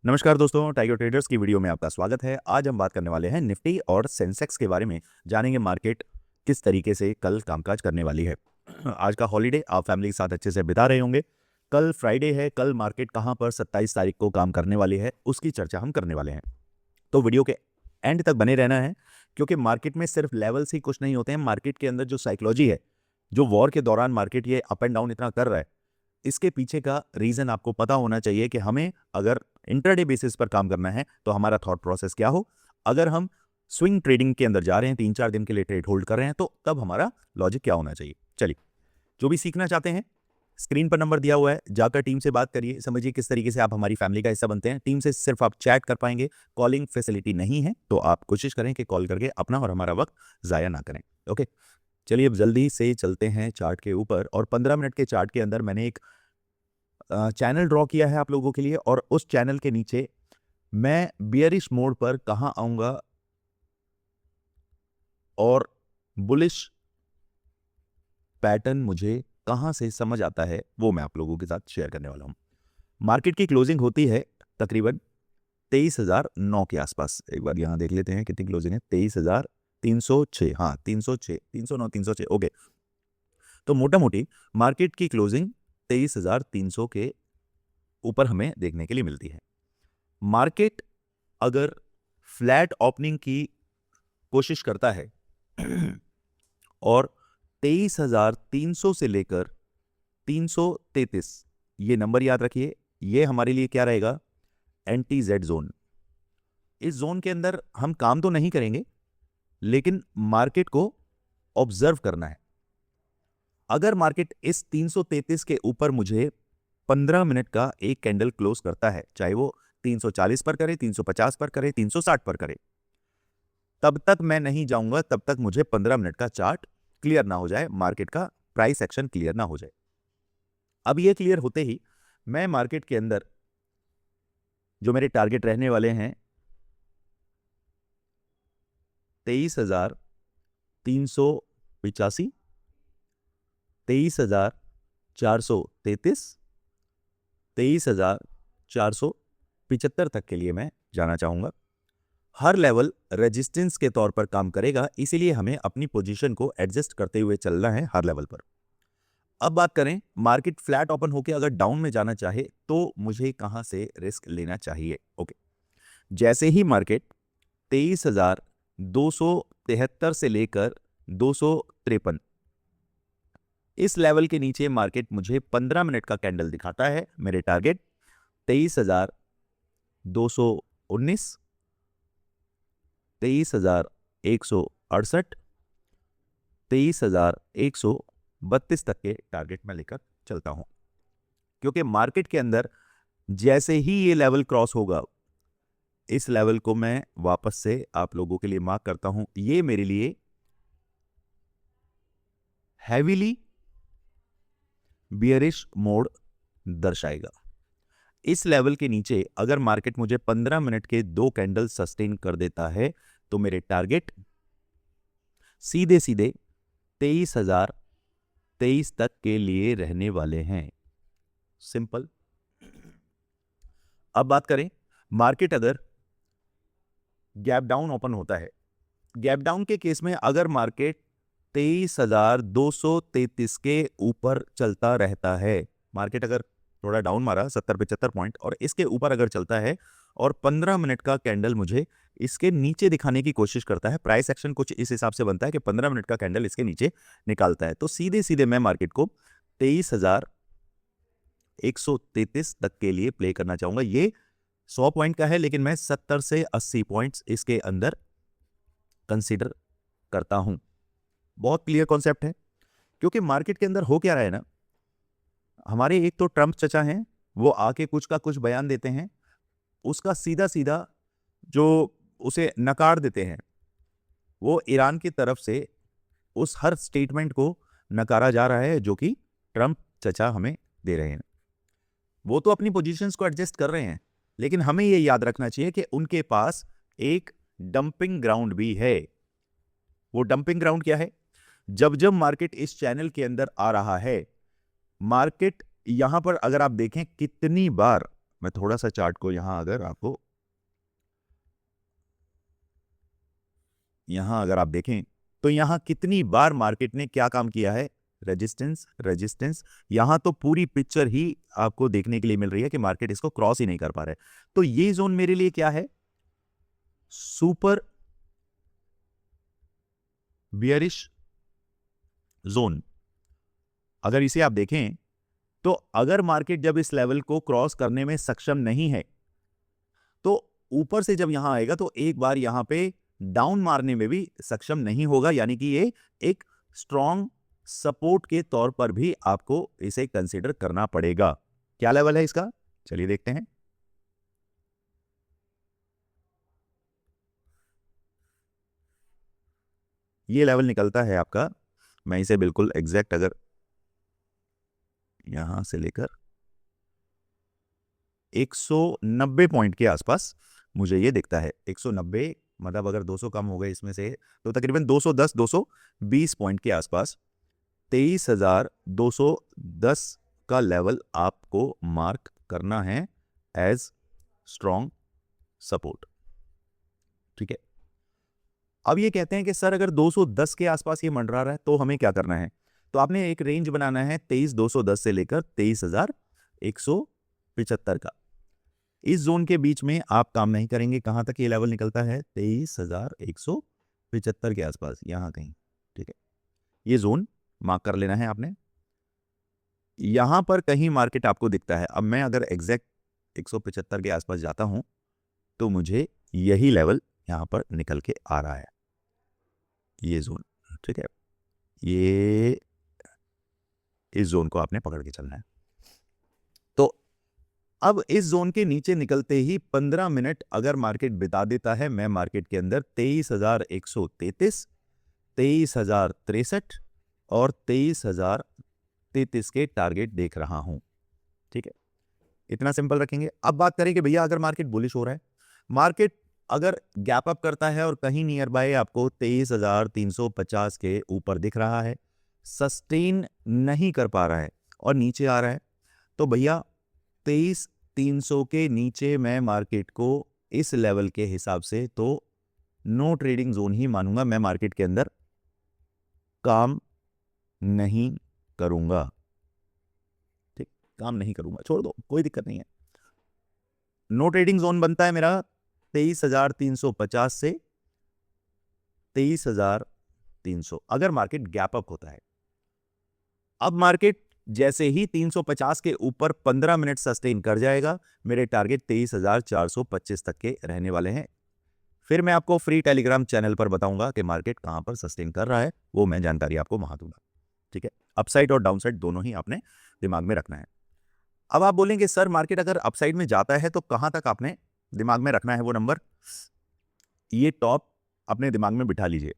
नमस्कार दोस्तों, tiger traders की वीडियो में आपका स्वागत है। आज हम बात करने वाले हैं निफ्टी और सेंसेक्स के बारे में। जानेंगे मार्केट किस तरीके से कल कामकाज करने वाली है। आज का हॉलीडे आप फैमिली के साथ अच्छे से बिता रहे होंगे। कल फ्राइडे है। कल मार्केट कहां पर 27 तारीख को काम करने वाली है उसकी चर्चा हम करने वाले हैं। तो वीडियो के एंड तक बने रहना है, क्योंकि मार्केट में सिर्फ लेवल्स ही कुछ नहीं होते हैं। मार्केट के अंदर जो साइकोलॉजी है, जो वॉर के दौरान मार्केट ये अप एंड डाउन इतना कर रहा है, इसके पीछे का रीजन आपको पता होना चाहिए कि हमें अगर इंट्राडे बेसिस पर काम करना है तो हमारा थॉट प्रोसेस क्या हो। अगर हम स्विंग ट्रेडिंग के अंदर जा रहे हैं, 3-4 दिन के लिए ट्रेड होल्ड कर रहे हैं, तो तब हमारा लॉजिक क्या होना चाहिए। चलिए, जो भी सीखना चाहते हैं, स्क्रीन पर नंबर दिया हुआ है, जाकर टीम से बात करिए, समझिए किस तरीके से आप हमारी फैमिली का हिस्सा बनते हैं। टीम से सिर्फ आप चैट कर पाएंगे, कॉलिंग फैसिलिटी नहीं है, तो आप कोशिश करें कि कॉल करके अपना और हमारा वक्त ज़ाया ना करें। ओके, चलिए अब जल्दी से चलते हैं चार्ट के ऊपर। और 15 मिनट के चार्ट के अंदर मैंने एक चैनल ड्रॉ किया है आप लोगों के लिए, और उस चैनल के नीचे मैं बियरिश मोड पर कहां आऊंगा और बुलिश पैटर्न मुझे कहां से समझ आता है, वो मैं आप लोगों के साथ शेयर करने वाला हूं। मार्केट की क्लोजिंग होती है तकरीबन 23,009 के आसपास। एक बार यहां देख लेते हैं कितनी क्लोजिंग है। 23,306, हाँ 306, 309, 306। ओके, तो मोटा मोटी मार्केट की क्लोजिंग 23,300 के ऊपर हमें देखने के लिए मिलती है। मार्केट अगर फ्लैट ओपनिंग की कोशिश करता है और 23,300 से लेकर 333, ये नंबर याद रखिए, ये हमारे लिए क्या रहेगा, एंटी जेड जोन। इस जोन के अंदर हम काम तो नहीं करेंगे, लेकिन मार्केट को ऑब्जर्व करना है। अगर मार्केट इस 333 के ऊपर मुझे 15 मिनट का एक कैंडल क्लोज करता है, चाहे वो 340 पर करे, 350 पर करे, 360 पर करे, तब तक मैं नहीं जाऊंगा, तब तक मुझे 15 मिनट का चार्ट क्लियर ना हो जाए, मार्केट का प्राइस एक्शन क्लियर ना हो जाए। अब ये क्लियर होते ही मैं मार्केट के अंदर जो मेरे टारगेट रहने वाले हैं 23,385, 23,433, 23,475 तक के लिए मैं जाना चाहूंगा। हर लेवल रेजिस्टेंस के तौर पर काम करेगा, इसीलिए हमें अपनी पोजीशन को एडजस्ट करते हुए चलना है हर लेवल पर। अब बात करें, मार्केट फ्लैट ओपन होकर अगर डाउन में जाना चाहे तो मुझे कहां से रिस्क लेना चाहिए। ओके, जैसे ही मार्केट 23,273 से लेकर 253, इस लेवल के नीचे मार्केट मुझे 15 मिनट का कैंडल दिखाता है, मेरे टारगेट 23,219, 23,168, 23,132 तक के टारगेट में लेकर चलता हूं। क्योंकि मार्केट के अंदर जैसे ही ये लेवल क्रॉस होगा, इस लेवल को मैं वापस से आप लोगों के लिए मार्क करता हूं, ये मेरे लिए हैवीली बियरिश मोड दर्शाएगा। इस लेवल के नीचे अगर मार्केट मुझे 15 मिनट के 2 कैंडल सस्टेन कर देता है, तो मेरे टारगेट सीधे सीधे 23,023 तक के लिए रहने वाले हैं। सिंपल। अब बात करें, मार्केट अगर गैप डाउन ओपन होता है, गैप डाउन के केस में अगर मार्केट 23,233 के ऊपर चलता रहता है, मार्केट अगर थोड़ा डाउन मारा 70-75 पॉइंट और इसके ऊपर अगर चलता है और 15 मिनट का कैंडल मुझे इसके नीचे दिखाने की कोशिश करता है, प्राइस एक्शन कुछ इस हिसाब से बनता है कि 15 मिनट का कैंडल इसके नीचे निकालता है, तो सीधे सीधे मैं मार्केट को 23,133 तक के लिए प्ले करना चाहूंगा। ये 100 पॉइंट का है, लेकिन मैं 70 से 80 पॉइंट्स इसके अंदर कंसीडर करता हूं। बहुत क्लियर कॉन्सेप्ट है, क्योंकि मार्केट के अंदर हो क्या रहा है ना, हमारे एक तो ट्रंप चचा हैं, वो आके कुछ का कुछ बयान देते हैं, उसका सीधा सीधा जो उसे नकार देते हैं, वो ईरान की तरफ से उस हर स्टेटमेंट को नकारा जा रहा है जो कि ट्रंप चचा हमें दे रहे हैं। वो तो अपनी पोजीशंस को एडजस्ट कर रहे हैं, लेकिन हमें ये याद रखना चाहिए कि उनके पास एक डंपिंग ग्राउंड भी है। वो डंपिंग ग्राउंड क्या है? जब जब मार्केट इस चैनल के अंदर आ रहा है, मार्केट यहां पर अगर आप देखें कितनी बार मैं थोड़ा सा चार्ट को यहाँ अगर आपको यहाँ अगर आप देखें तो यहाँ कितनी बार मार्केट ने क्या काम किया है, रेजिस्टेंस रेजिस्टेंस, यहाँ तो पूरी पिक्चर ही आपको देखने के लिए मिल रही है कि मार्केट इसको क्रॉस ही नहीं कर पा रहा है। तो ये जोन मेरे लिए क्या है, सुपर बियरिश जोन। अगर इसे आप देखें तो अगर मार्केट जब इस लेवल को क्रॉस करने में सक्षम नहीं है तो ऊपर से जब यहां आएगा तो एक बार यहां पे डाउन मारने में भी सक्षम नहीं होगा, यानी कि ये एक स्ट्रॉन्ग सपोर्ट के तौर पर भी आपको इसे कंसीडर करना पड़ेगा। क्या लेवल है इसका, चलिए देखते हैं। ये लेवल निकलता है आपका, मैं इसे बिल्कुल एग्जैक्ट अगर यहां से लेकर 190 पॉइंट के आसपास मुझे ये दिखता है। 190 मतलब अगर 200 कम हो गए इसमें से तो तकरीबन 210 220 पॉइंट के आसपास 23,210 का लेवल आपको मार्क करना है एज स्ट्रॉन्ग सपोर्ट। ठीक है, अब ये कहते हैं कि सर अगर 210 के आसपास ये मंडरा रहा है तो हमें क्या करना है, तो आपने एक रेंज बनाना है 23,210 से लेकर 23,175 का। इस जोन के बीच में आप काम नहीं करेंगे। कहां तक ये लेवल निकलता है, 23,175 के आसपास, यहां कहीं। ठीक है, ये जोन मार्क कर लेना है आपने। यहां पर कहीं मार्केट आपको दिखता है, अब मैं अगर एग्जैक्ट 175 के आसपास जाता हूं तो मुझे यही लेवल यहां पर निकल के आ रहा है, ये जोन। ठीक है, ये इस जोन को आपने पकड़ के चलना है। तो अब इस जोन के नीचे निकलते ही 15 मिनट अगर मार्केट बिता देता है, मैं मार्केट के अंदर 23,133, 23,063 और 23,033 के टारगेट देख रहा हूं। ठीक है, इतना सिंपल रखेंगे। अब बात करें कि भैया अगर मार्केट बुलिश हो रहा है, मार्केट अगर गैप अप करता है और कहीं नियर बाय आपको 23,350 के ऊपर दिख रहा है, सस्टेन नहीं कर पा रहा है और नीचे आ रहा है, तो भैया 23,300 के नीचे मैं मार्केट को इस लेवल के हिसाब से तो नो ट्रेडिंग जोन ही मानूंगा। मैं मार्केट के अंदर काम नहीं करूंगा। ठीक, काम नहीं करूंगा, छोड़ दो, कोई दिक्कत नहीं है। नो ट्रेडिंग जोन बनता है मेरा 23,350 से 23,300 अगर मार्केट गैप अप होता है। अब मार्केट जैसे ही 350 के ऊपर 15 मिनट सस्टेन कर जाएगा, मेरे टारगेट 23,425 तक के रहने वाले हैं। फिर मैं आपको फ्री टेलीग्राम चैनल पर बताऊंगा कि मार्केट कहां पर सस्टेन कर रहा है, वो मैं जानकारी आपको वहां दूंगा। ठीक है, अपसाइड और डाउनसाइड दोनों ही आपने दिमाग में रखना है। अब आप बोलेंगे सर मार्केट अगर अपसाइड में जाता है तो कहां तक आपने दिमाग में रखना है वो नंबर, ये टॉप अपने दिमाग में बिठा लीजिए।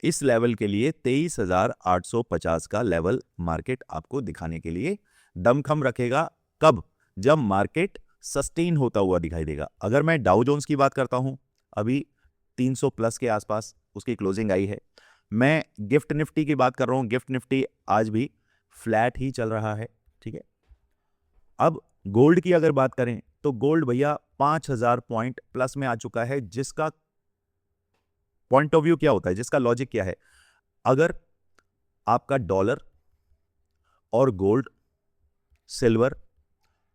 इस लेवल के लिए 23,850 का लेवल मार्केट आपको दिखाने के लिए दमखम रखेगा। कब, जब मार्केट सस्टेन होता हुआ दिखाई देगा। अगर मैं डाउ जोन्स की बात करता हूं, अभी 300 प्लस के आसपास उसकी क्लोजिंग आई है। मैं गिफ्ट निफ्टी की बात कर रहा हूं, गिफ्ट निफ्टी आज भी फ्लैट ही चल रहा है। ठीक है, अब गोल्ड की अगर बात करें तो गोल्ड भैया 5,000 पॉइंट प्लस में आ चुका है, जिसका पॉइंट ऑफ व्यू क्या होता है, जिसका लॉजिक क्या है, अगर आपका डॉलर और गोल्ड सिल्वर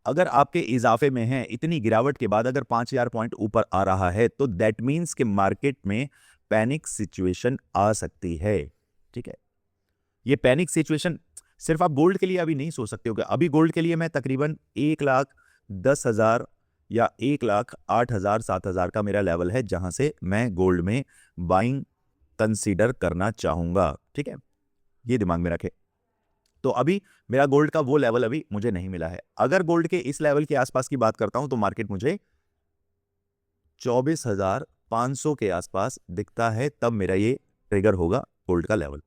अगर आपके इजाफे में है, इतनी गिरावट के बाद अगर 5,000 पॉइंट ऊपर आ रहा है तो दैट मीन्स कि मार्केट में पैनिक सिचुएशन आ सकती है। ठीक है, ये पैनिक सिचुएशन सिर्फ आप गोल्ड के लिए अभी नहीं सोच सकते हो। अभी गोल्ड के लिए मैं तकरीबन 1,10,000 या 1,08,000 7,000 का मेरा लेवल है, जहां से मैं गोल्ड में बाइंग कंसीडर करना चाहूंगा। ठीक है, ये दिमाग में रखें। तो अभी मेरा गोल्ड का वो लेवल अभी मुझे नहीं मिला है। अगर गोल्ड के इस लेवल के आसपास की बात करता हूं तो मार्केट मुझे 24,500 के आसपास दिखता है, तब मेरा ये ट्रिगर होगा गोल्ड का लेवल।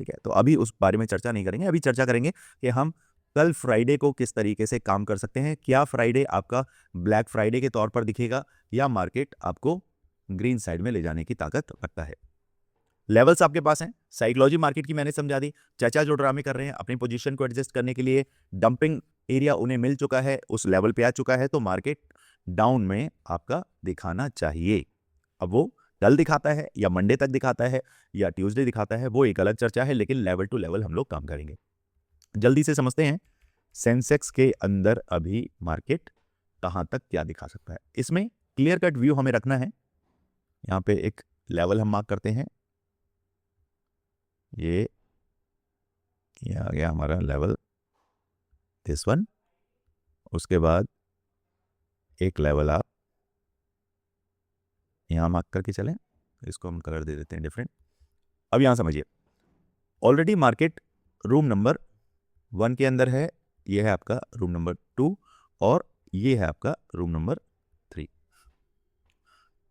ठीक है, तो अभी उस बारे में चर्चा नहीं करेंगे। अभी चर्चा करेंगे कि हम कल फ्राइडे को किस तरीके से काम कर सकते हैं। क्या फ्राइडे आपका ब्लैक फ्राइडे के तौर पर दिखेगा या मार्केट आपको ग्रीन साइड में ले जाने की ताकत रखता है। लेवल्स आपके पास हैं, साइकोलॉजी मार्केट की मैंने समझा दी। चाचा जो ड्रामे कर रहे हैं अपनी पोजीशन को एडजस्ट करने के लिए, डंपिंग एरिया उन्हें मिल चुका है, उस लेवल पे आ चुका है, तो मार्केट डाउन में आपका दिखाना चाहिए। अब वो कल दिखाता है या मंडे तक दिखाता है या ट्यूसडे दिखाता है, वो एक अलग चर्चा है, लेकिन लेवल टू लेवल हम लोग काम करेंगे। जल्दी से समझते हैं सेंसेक्स के अंदर अभी मार्केट कहां तक क्या दिखा सकता है। इसमें क्लियर कट व्यू हमें रखना है। यहां पे एक लेवल हम मार्क करते हैं, ये आ गया हमारा लेवल, दिस वन। उसके बाद एक लेवल आप यहां मार्क करके चलें, इसको हम कलर दे देते हैं डिफरेंट। अब यहां समझिए, ऑलरेडी मार्केट रूम नंबर 1 के अंदर है, ये है आपका रूम नंबर 2 और ये है आपका room number 3।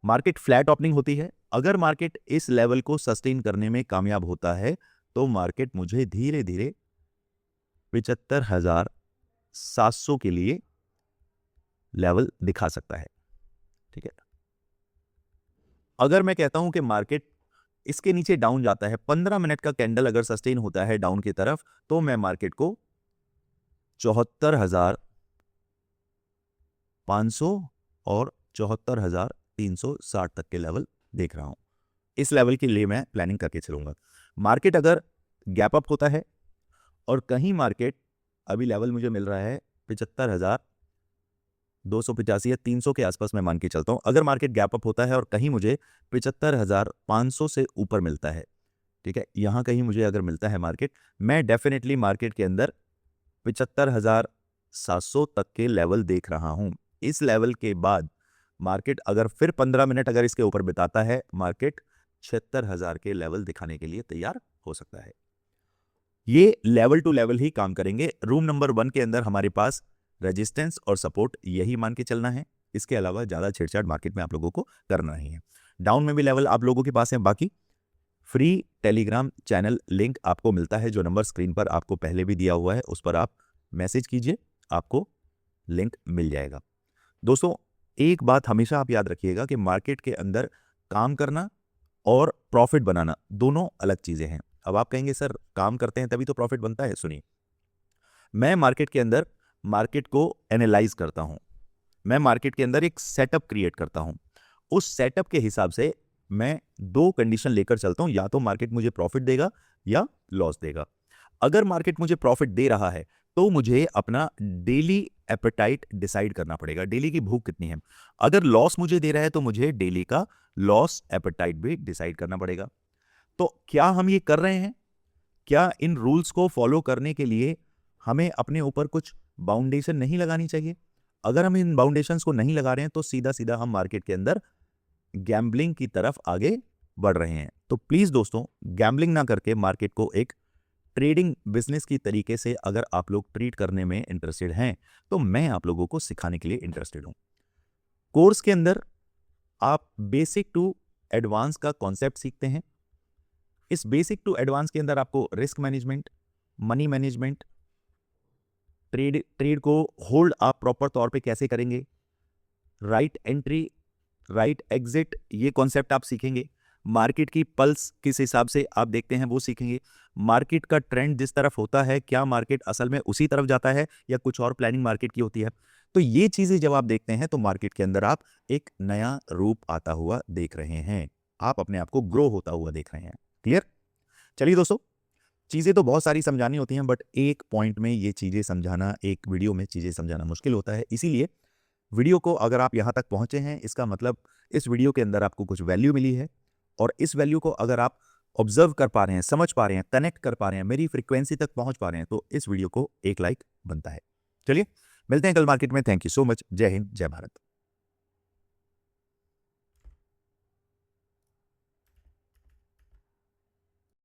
Market flat opening होती है। अगर मार्केट इस लेवल को सस्टेन करने में कामयाब होता है तो मार्केट मुझे धीरे धीरे 75,700 के लिए लेवल दिखा सकता है। ठीक है, अगर मैं कहता हूं कि मार्केट इसके नीचे डाउन जाता है, 15 मिनट का कैंडल अगर सस्टेन होता है डाउन की तरफ, तो मैं मार्केट को 74,500 और 74,360 तक के लेवल देख रहा हूं। इस लेवल के लिए मैं प्लानिंग करके चलूंगा। मार्केट अगर गैप अप होता है और कहीं मार्केट, अभी लेवल मुझे मिल रहा है 75,285 या 300 के आसपास मैं मान के चलता हूं। अगर मार्केट गैप अप होता है और कहीं मुझे 75,500 से ऊपर मिलता है, ठीक है, यहां कहीं मुझे अगर मिलता है मार्केट, मैं डेफिनेटली मार्केट के अंदर 75,700 तक के लेवल देख रहा हूं। इस लेवल के बाद मार्केट अगर फिर 15 मिनट अगर इसके ऊपर बिताता है, मार्केट 76,000 के लेवल दिखाने के लिए तैयार हो सकता है। ये लेवल टू लेवल ही काम करेंगे। रूम नंबर 1 के अंदर हमारे पास रेजिस्टेंस और सपोर्ट यही मान के चलना है। इसके अलावा ज्यादा छेड़छाड़ मार्केट में आप लोगों को करना नहीं है। डाउन में भी लेवल आप लोगों के पास है। बाकी फ्री टेलीग्राम चैनल लिंक आपको मिलता है, जो नंबर स्क्रीन पर आपको पहले भी दिया हुआ है, उस पर आप मैसेज कीजिए, आपको लिंक मिल जाएगा। दोस्तों, एक बात हमेशा आप याद रखिएगा कि मार्केट के अंदर काम करना और प्रॉफिट बनाना दोनों अलग चीजें हैं। अब आप कहेंगे सर काम करते हैं तभी तो प्रॉफिट बनता है। सुनिए, मैं मार्केट के अंदर मार्केट को एनालाइज करता हूं, मैं मार्केट के अंदर एक सेटअप क्रिएट करता हूं। उस सेटअप के हिसाब से मैं 2 कंडीशन लेकर चलता हूं, या तो मार्केट मुझे प्रॉफिट देगा या लॉस देगा। अगर मार्केट मुझे प्रॉफिट दे रहा है तो मुझे अपना डेली एपेटाइट डिसाइड करना पड़ेगा, डेली की भूख कितनी है। अगर लॉस मुझे दे रहा है तो मुझे डेली का लॉस एपेटाइट भी डिसाइड करना पड़ेगा। तो क्या हम ये कर रहे हैं? क्या इन रूल्स को फॉलो करने के लिए हमें अपने ऊपर कुछ बाउंडेशन नहीं लगानी चाहिए? अगर हम इन बाउंडेशंस को नहीं लगा रहे हैं तो सीधा सीधा हम मार्केट के अंदर गैम्बलिंग की तरफ आगे बढ़ रहे हैं। तो प्लीज दोस्तों, गैम्बलिंग ना करके मार्केट को एक ट्रेडिंग बिजनेस की तरीके से अगर आप लोग ट्रीट करने में इंटरेस्टेड हैं, तो मैं आप लोगों को सिखाने के लिए इंटरेस्टेड हूं। कोर्स के अंदर आप बेसिक टू एडवांस का कॉन्सेप्ट सीखते हैं। इस बेसिक टू एडवांस के अंदर आपको risk management, money management, trade को होल्ड आप प्रॉपर तौर पे कैसे करेंगे, राइट एंट्री, राइट एग्जिट, ये कॉन्सेप्ट आप सीखेंगे। मार्केट की पल्स किस हिसाब से आप देखते हैं वो सीखेंगे। मार्केट का ट्रेंड जिस तरफ होता है, क्या मार्केट असल में उसी तरफ जाता है या कुछ और प्लानिंग मार्केट की होती है। तो ये चीजें जब आप देखते हैं तो मार्केट के अंदर आप एक नया रूप आता हुआ देख रहे हैं, आप अपने आप को ग्रो होता हुआ देख रहे हैं। क्लियर? चलिए दोस्तों, चीजें तो बहुत सारी समझानी होती हैं, बट एक पॉइंट में ये चीजें समझाना, एक वीडियो में चीजें समझाना मुश्किल होता है। इसीलिए वीडियो को अगर आप यहां तक पहुंचे हैं, इसका मतलब इस वीडियो के अंदर आपको कुछ वैल्यू मिली है, और इस वैल्यू को अगर आप ऑब्जर्व कर पा रहे हैं, समझ पा रहे हैं, कनेक्ट कर पा रहे हैं, मेरी फ्रीक्वेंसी तक पहुंच पा रहे हैं, तो इस वीडियो को एक लाइक बनता है। चलिए मिलते हैं कल मार्केट में। Thank you so much. जय हिंद, जय भारत।